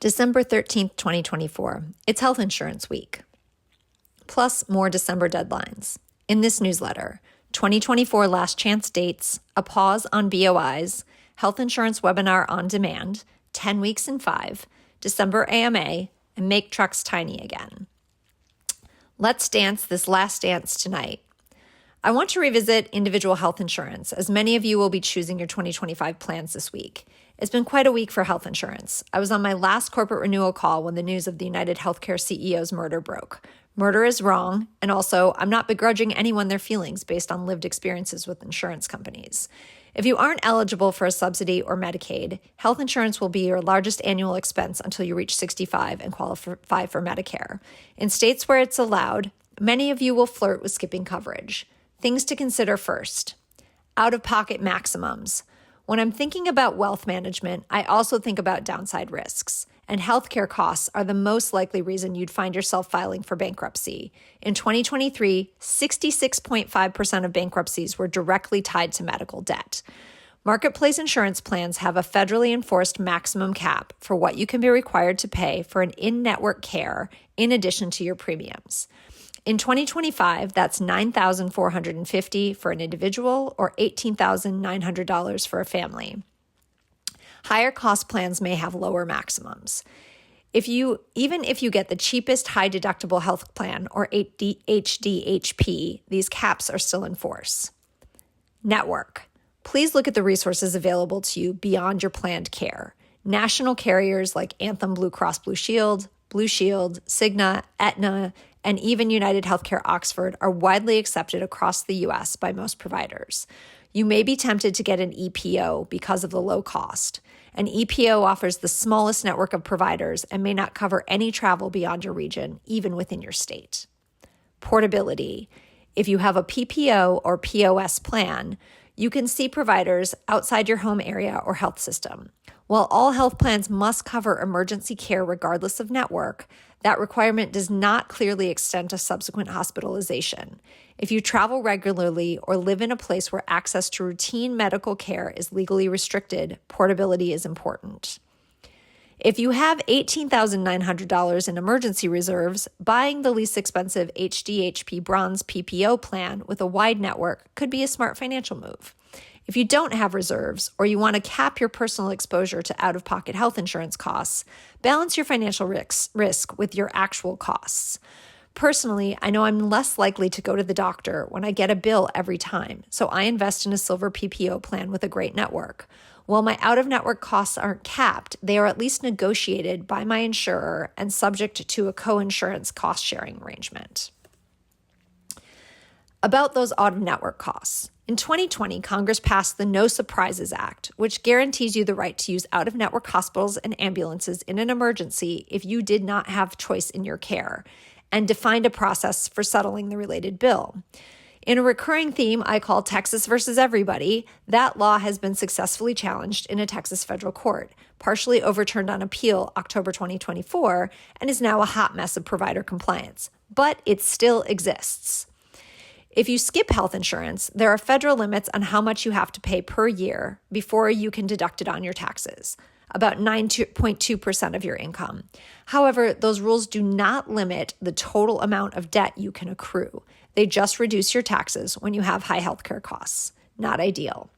December 13th, 2024. It's Health Insurance Week. Plus more December deadlines. In this newsletter, 2024 last chance dates, a pause on BOIs, health insurance webinar on demand, 10 weeks in 5, December AMA, and make trucks tiny again. Let's dance this last dance tonight. I want to revisit individual health insurance, as many of you will be choosing your 2025 plans this week. It's been quite a week for health insurance. I was on my last corporate renewal call when the news of the United Healthcare CEO's murder broke. Murder is wrong, and also, I'm not begrudging anyone their feelings based on lived experiences with insurance companies. If you aren't eligible for a subsidy or Medicaid, health insurance will be your largest annual expense until you reach 65 and qualify for Medicare. In states where it's allowed, many of you will flirt with skipping coverage. Things to consider first. Out-of-pocket maximums. When I'm thinking about wealth management, I also think about downside risks. And healthcare costs are the most likely reason you'd find yourself filing for bankruptcy. In 2023, 66.5% of bankruptcies were directly tied to medical debt. Marketplace insurance plans have a federally enforced maximum cap for what you can be required to pay for an in-network care in addition to your premiums. In 2025, that's $9,450 for an individual or $18,900 for a family. Higher cost plans may have lower maximums. Even if you get the cheapest high deductible health plan or HDHP, these caps are still in force. Network. Please look at the resources available to you beyond your planned care. National carriers like Anthem Blue Cross Blue Shield, Cigna, Aetna, and even United Healthcare Oxford are widely accepted across the U.S. by most providers. You may be tempted to get an EPO because of the low cost. An EPO offers the smallest network of providers and may not cover any travel beyond your region, even within your state. Portability. If you have a PPO or POS plan, you can see providers outside your home area or health system. While all health plans must cover emergency care regardless of network, that requirement does not clearly extend to subsequent hospitalization. If you travel regularly or live in a place where access to routine medical care is legally restricted, portability is important. If you have $18,900 in emergency reserves, buying the least expensive HDHP Bronze PPO plan with a wide network could be a smart financial move. If you don't have reserves or you want to cap your personal exposure to out-of-pocket health insurance costs, balance your financial risk with your actual costs. Personally, I know I'm less likely to go to the doctor when I get a bill every time, so I invest in a silver PPO plan with a great network. While my out-of-network costs aren't capped, they are at least negotiated by my insurer and subject to a co-insurance cost-sharing arrangement. About those out-of-network costs. In 2020, Congress passed the No Surprises Act, which guarantees you the right to use out-of-network hospitals and ambulances in an emergency if you did not have choice in your care, and defined a process for settling the related bill. In a recurring theme I call Texas versus everybody, that law has been successfully challenged in a Texas federal court, partially overturned on appeal October 2024, and is now a hot mess of provider compliance. But it still exists. If you skip health insurance, there are federal limits on how much you have to pay per year before you can deduct it on your taxes, about 9.2% of your income. However, those rules do not limit the total amount of debt you can accrue. They just reduce your taxes when you have high healthcare costs. Not ideal.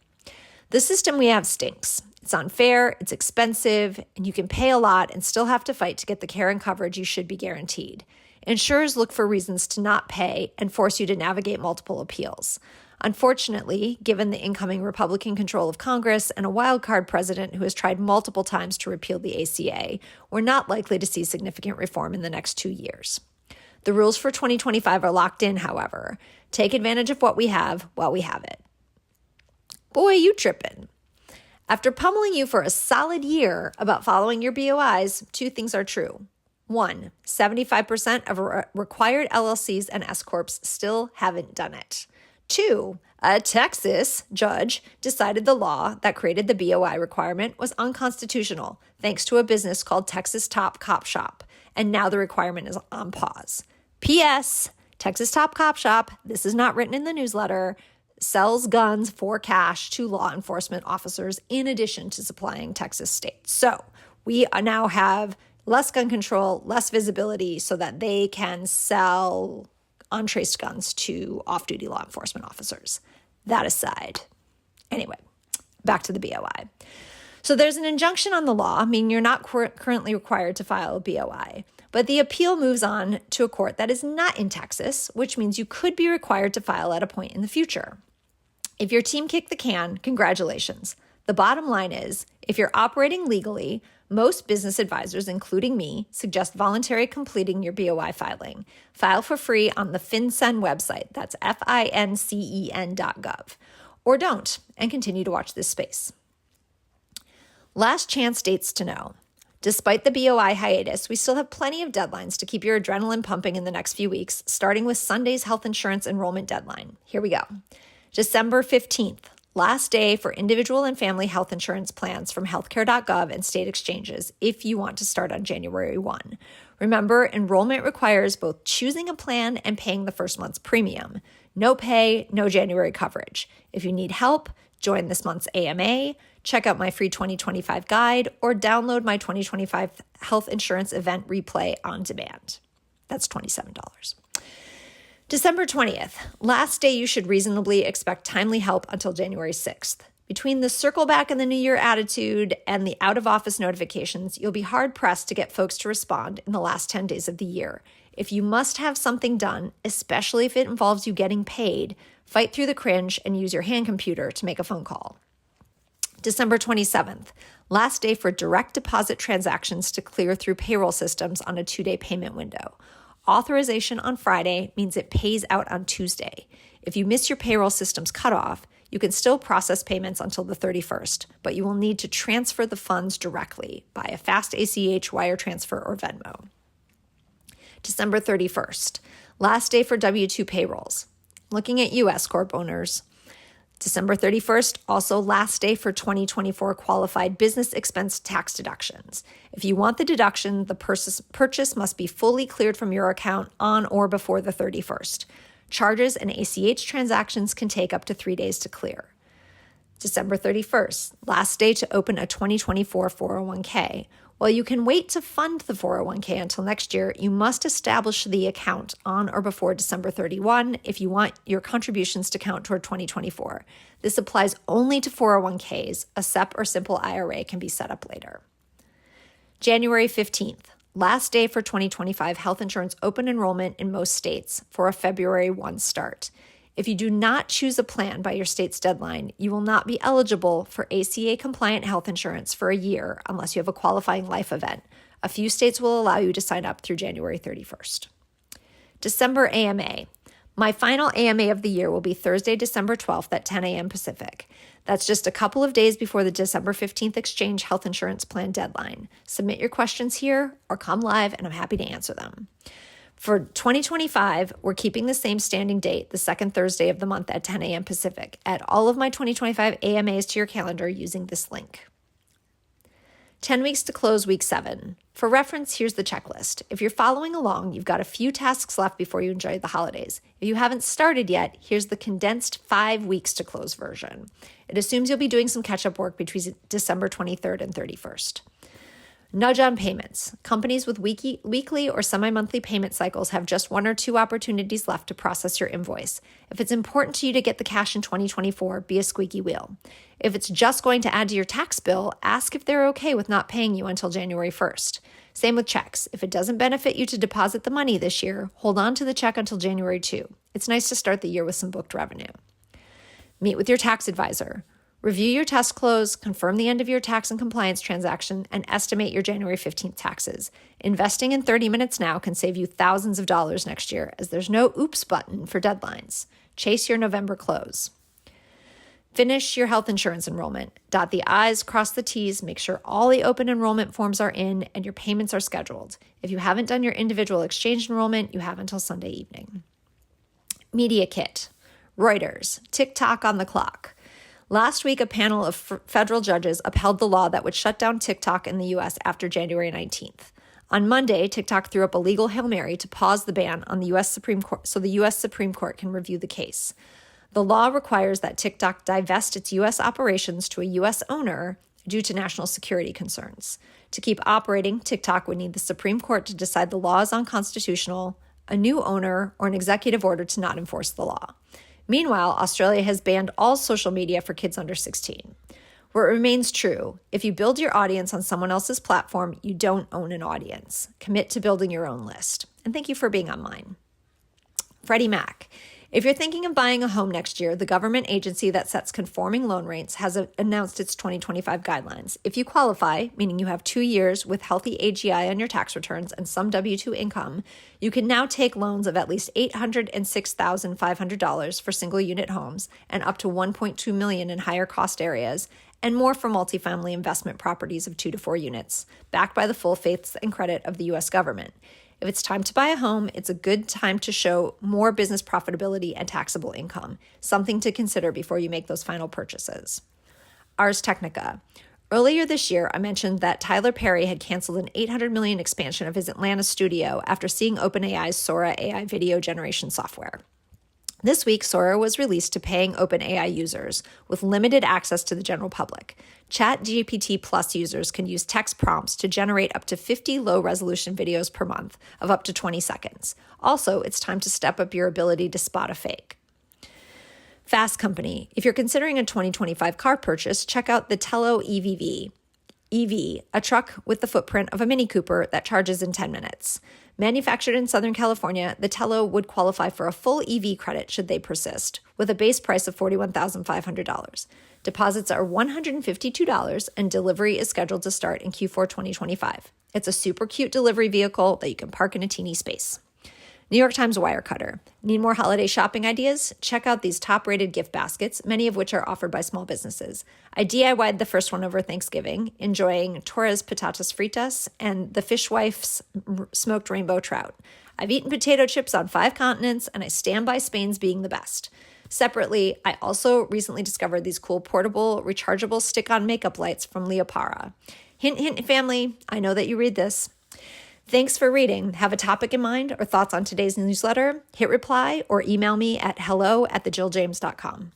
The system we have stinks. It's unfair, it's expensive, and you can pay a lot and still have to fight to get the care and coverage you should be guaranteed. Insurers look for reasons to not pay and force you to navigate multiple appeals. Unfortunately, given the incoming Republican control of Congress and a wildcard president who has tried multiple times to repeal the ACA, we're not likely to see significant reform in the next 2 years. The rules for 2025 are locked in, however. Take advantage of what we have while we have it. Boy, you trippin'. After pummeling you for a solid year about following your BOIs, 2 things are true. 1, 75% of required LLCs and S-Corps still haven't done it. 2, a Texas judge decided the law that created the BOI requirement was unconstitutional, thanks to a business called Texas Top Cop Shop, and now the requirement is on pause. P.S. Texas Top Cop Shop, this is not written in the newsletter, sells guns for cash to law enforcement officers in addition to supplying Texas states. So we now have less gun control, less visibility so that they can sell untraced guns to off-duty law enforcement officers. That aside. Anyway, back to the BOI. So there's an injunction on the law, meaning you're not currently required to file a BOI. But the appeal moves on to a court that is not in Texas, which means you could be required to file at a point in the future. If your team kicked the can, congratulations. The bottom line is, if you're operating legally, most business advisors, including me, suggest voluntarily completing your BOI filing. File for free on the FinCEN website, that's FINCEN.gov. Or don't, and continue to watch this space. Last chance dates to know. Despite the BOI hiatus, we still have plenty of deadlines to keep your adrenaline pumping in the next few weeks, starting with Sunday's health insurance enrollment deadline. Here we go. December 15th, last day for individual and family health insurance plans from healthcare.gov and state exchanges if you want to start on January 1. Remember, enrollment requires both choosing a plan and paying the first month's premium. No pay, no January coverage. If you need help, join this month's AMA, check out my free 2025 guide, or download my 2025 health insurance event replay on demand. That's $27. December 20th, last day you should reasonably expect timely help until January 6th. Between the circle back in the new year attitude and the out-of-office notifications, you'll be hard-pressed to get folks to respond in the last 10 days of the year. If you must have something done, especially if it involves you getting paid, fight through the cringe and use your hand computer to make a phone call. December 27th, last day for direct deposit transactions to clear through payroll systems on a 2-day payment window. Authorization on Friday means it pays out on Tuesday. If you miss your payroll system's cutoff, you can still process payments until the 31st, but you will need to transfer the funds directly by a fast ACH, wire transfer, or Venmo. December 31st, last day for W-2 payrolls. Looking at U.S. Corp owners. December 31st, also last day for 2024 qualified business expense tax deductions. If you want the deduction, the purchase must be fully cleared from your account on or before the 31st. Charges and ACH transactions can take up to 3 days to clear. December 31st, last day to open a 2024 401k. While you can wait to fund the 401k until next year, you must establish the account on or before December 31 if you want your contributions to count toward 2024. This applies only to 401ks. A SEP or simple IRA can be set up later. January 15th, last day for 2025 health insurance open enrollment in most states for a February 1 start. If you do not choose a plan by your state's deadline, you will not be eligible for ACA-compliant health insurance for a year unless you have a qualifying life event. A few states will allow you to sign up through January 31st. December AMA. My final AMA of the year will be Thursday, December 12th at 10 a.m. Pacific. That's just a couple of days before the December 15th exchange health insurance plan deadline. Submit your questions here or come live and I'm happy to answer them. For 2025, we're keeping the same standing date, the second Thursday of the month at 10 a.m. Pacific. Add all of my 2025 AMAs to your calendar using this link. 10 weeks to close week 7. For reference, here's the checklist. If you're following along, you've got a few tasks left before you enjoy the holidays. If you haven't started yet, here's the condensed 5 weeks to close version. It assumes you'll be doing some catch-up work between December 23rd and 31st. Nudge on payments. Companies with weekly or semi-monthly payment cycles have just 1 or 2 opportunities left to process your invoice. If it's important to you to get the cash in 2024, be a squeaky wheel. If it's just going to add to your tax bill, ask if they're okay with not paying you until January 1st. Same with checks. If it doesn't benefit you to deposit the money this year, hold on to the check until January 2. It's nice to start the year with some booked revenue. Meet with your tax advisor. Review your test close, confirm the end of your tax and compliance transaction, and estimate your January 15th taxes. Investing in 30 minutes now can save you thousands of dollars next year, as there's no oops button for deadlines. Chase your November close. Finish your health insurance enrollment. Dot the I's, cross the T's, make sure all the open enrollment forms are in and your payments are scheduled. If you haven't done your individual exchange enrollment, you have until Sunday evening. Media kit. Reuters. TikTok on the clock. Last week, a panel of federal judges upheld the law that would shut down TikTok in the U.S. after January 19th. On Monday, TikTok threw up a legal Hail Mary to pause the ban on the U.S. Supreme Court so the U.S. Supreme Court can review the case. The law requires that TikTok divest its U.S. operations to a U.S. owner due to national security concerns. To keep operating, TikTok would need the Supreme Court to decide the law is unconstitutional, a new owner, or an executive order to not enforce the law. Meanwhile, Australia has banned all social media for kids under 16. Where it remains true, if you build your audience on someone else's platform, you don't own an audience. Commit to building your own list. And thank you for being on mine. Freddie Mac. If you're thinking of buying a home next year, the government agency that sets conforming loan rates has announced its 2025 guidelines. If you qualify, meaning you have 2 years with healthy AGI on your tax returns and some W-2 income, you can now take loans of at least $806,500 for single-unit homes and up to $1.2 million in higher cost areas, and more for multifamily investment properties of 2 to 4 units, backed by the full faith and credit of the U.S. government. If it's time to buy a home, it's a good time to show more business profitability and taxable income, something to consider before you make those final purchases. Ars Technica. Earlier this year, I mentioned that Tyler Perry had canceled an $800 million expansion of his Atlanta studio after seeing OpenAI's Sora AI video generation software. This week, Sora was released to paying OpenAI users with limited access to the general public. ChatGPT Plus users can use text prompts to generate up to 50 low-resolution videos per month of up to 20 seconds. Also, it's time to step up your ability to spot a fake. Fast Company. If you're considering a 2025 car purchase, check out the Tello EV, a truck with the footprint of a Mini Cooper that charges in 10 minutes. Manufactured in Southern California, the Tello would qualify for a full EV credit should they persist, with a base price of $41,500. Deposits are $152, and delivery is scheduled to start in Q4 2025. It's a super cute delivery vehicle that you can park in a teeny space. New York Times Wirecutter. Need more holiday shopping ideas? Check out these top-rated gift baskets, many of which are offered by small businesses. I DIY'd the first one over Thanksgiving, enjoying Torres patatas fritas and the Fishwife's smoked rainbow trout. I've eaten potato chips on 5 continents, and I stand by Spain's being the best. Separately, I also recently discovered these cool portable, rechargeable stick-on makeup lights from Leopara. Hint, hint, family, I know that you read this. Thanks for reading. Have a topic in mind or thoughts on today's newsletter? Hit reply or email me at hello@thejilljames.com.